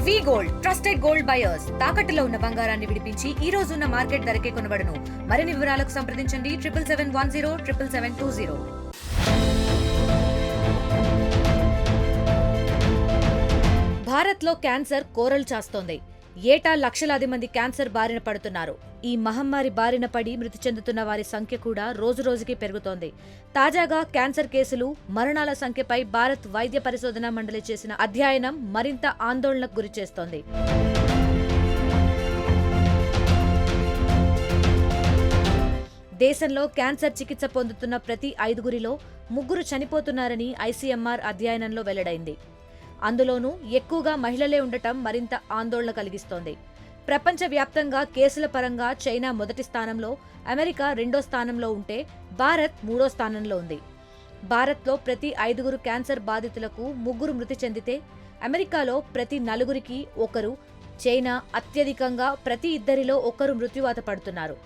వి gold trusted gold buyers తాకట్టులో ఉన్న బంగారాన్ని విడిపించి ఈ రోజు ఉన్న మార్కెట్ ధరకే కొనబడును. మరిన్ని వివరాలకు సంప్రదించండి 7771077720. భారత్లో క్యాన్సర్ కోరలు చాస్తోంది. ఏటా లక్షలాది మంది క్యాన్సర్ బారిన పడుతున్నారు. ఈ మహమ్మారి బారిన పడి మృతి చెందుతున్న వారి సంఖ్య కూడా రోజురోజుకి పెరుగుతోంది. తాజాగా క్యాన్సర్ కేసులు, మరణాల సంఖ్యపై భారత్ వైద్య పరిశోధనా మండలి చేసిన అధ్యయనం మరింత ఆందోళనకు గురిచేస్తోంది. దేశంలో క్యాన్సర్ చికిత్స పొందుతున్న ప్రతి 5గురిలో 3 చనిపోతున్నారని ఐసీఎంఆర్ అధ్యయనంలో వెల్లడైంది. అందులోనూ ఎక్కువగా మహిళలే ఉండటం మరింత ఆందోళన కలిగిస్తోంది. ప్రపంచవ్యాప్తంగా కేసుల పరంగా చైనా మొదటి స్థానంలో, అమెరికా 2వ స్థానంలో ఉంటే భారత్ 3వ స్థానంలో ఉంది. భారత్లో ప్రతి 5గురు క్యాన్సర్ బాధితులకు 3 మృతి చెందితే అమెరికాలో ప్రతి 4గురికి 1, చైనా అత్యధికంగా ప్రతి 2లో 1 మృత్యువాత పడుతున్నారు.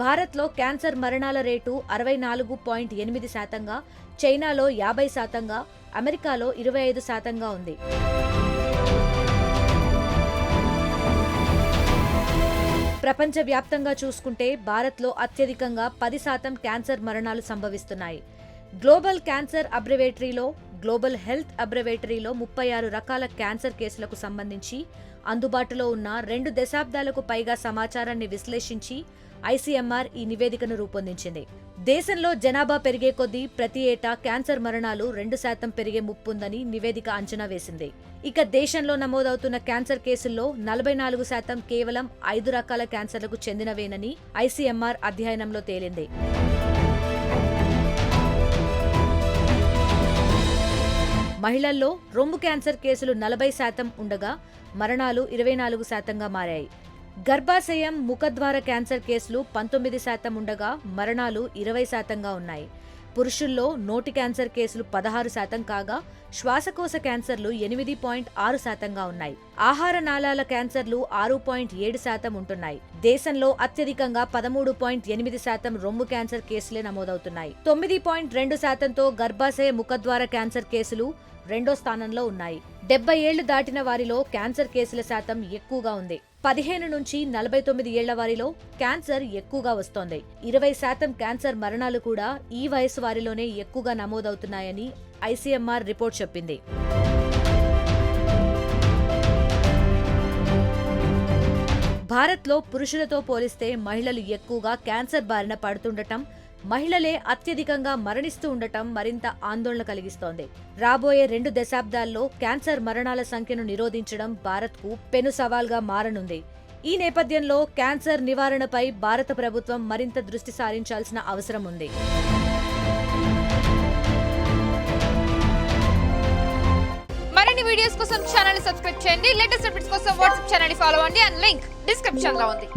భారత్లో క్యాన్సర్ మరణాల రేటు 64.8%గా, చైనాలో 50%గా, అమెరికాలో 25%గా ఉంది. ప్రపంచవ్యాప్తంగా చూసుకుంటే భారత్లో అత్యధికంగా 10% క్యాన్సర్ మరణాలు సంభవిస్తున్నాయి. గ్లోబల్ క్యాన్సర్ అబ్జర్వేటరీలో, గ్లోబల్ హెల్త్ అబ్జర్వేటరీలో 36 రకాల క్యాన్సర్ కేసులకు సంబంధించి అందుబాటులో ఉన్న 2 దశాబ్దాలకు పైగా సమాచారాన్ని విశ్లేషించి ఐసీఎంఆర్ ఈ నివేదికను రూపొందించింది. దేశంలో జనాభా పెరిగే కొద్దీ ప్రతి ఏటా క్యాన్సర్ మరణాలు 2% పెరిగే ముప్పుందని నివేదిక అంచనా వేసింది. ఇక దేశంలో నమోదవుతున్న క్యాన్సర్ కేసుల్లో 44% కేవలం 5 రకాల క్యాన్సర్లకు చెందినవేనని ఐసీఎంఆర్ అధ్యయనంలో తేలింది. మహిళల్లో రొమ్ము క్యాన్సర్ కేసులు 40% ఉండగా మరణాలు 24%గా మారాయి. గర్భాశయం, ముఖద్వార క్యాన్సర్ కేసులు 19% ఉండగా మరణాలు 20%గా ఉన్నాయి. పురుషుల్లో నోటి క్యాన్సర్ కేసులు 16% కాగా శ్వాసకోశ క్యాన్సర్లు 8.6%గా ఉన్నాయి. ఆహార నాళాల క్యాన్సర్లు 6.7% ఉంటున్నాయి. దేశంలో అత్యధికంగా 13.8% రొమ్ము క్యాన్సర్ కేసులే నమోదవుతున్నాయి. 9.2%తో గర్భాశయ, ముఖద్వార క్యాన్సర్ కేసులు 2వ స్థానంలో ఉన్నాయి. 70 ఏళ్లు దాటిన వారిలో క్యాన్సర్ కేసుల శాతం ఎక్కువగా ఉంది. 15 నుంచి 49 ఏళ్ల వారిలో క్యాన్సర్ ఎక్కువగా వస్తోంది. 20% క్యాన్సర్ మరణాలు కూడా ఈ వయసు వారిలోనే ఎక్కువగా నమోదవుతున్నాయని ఐసీఎంఆర్ రిపోర్ట్ చెప్పింది. భారత్లో పురుషులతో పోలిస్తే మహిళలు ఎక్కువగా క్యాన్సర్ బారిన పడుతుండటం, మహిళలే అత్యధికంగా మరణిస్తూ ఉండటం మరింత ఆందోళన కలిగిస్తోంది. రాబోయే 2 దశాబ్దాల్లో క్యాన్సర్ మరణాల సంఖ్యను నిరోధించడం భారత్కు పెను సవాల్గా మారనుంది. ఈ నేపథ్యంలో క్యాన్సర్ నివారణపై భారత ప్రభుత్వం మరింత దృష్టి సారించాల్సిన అవసరం ఉంది. మరిన్ని వీడియోస్ కోసం ఛానల్ ని సబ్స్క్రైబ్ చేయండి. లేటెస్ట్ అప్డేట్స్ కోసం వాట్సాప్ ఛానల్ ని ఫాలో అవ్వండి. అండ్ లింక్ డిస్క్రిప్షన్ లో ఉంది.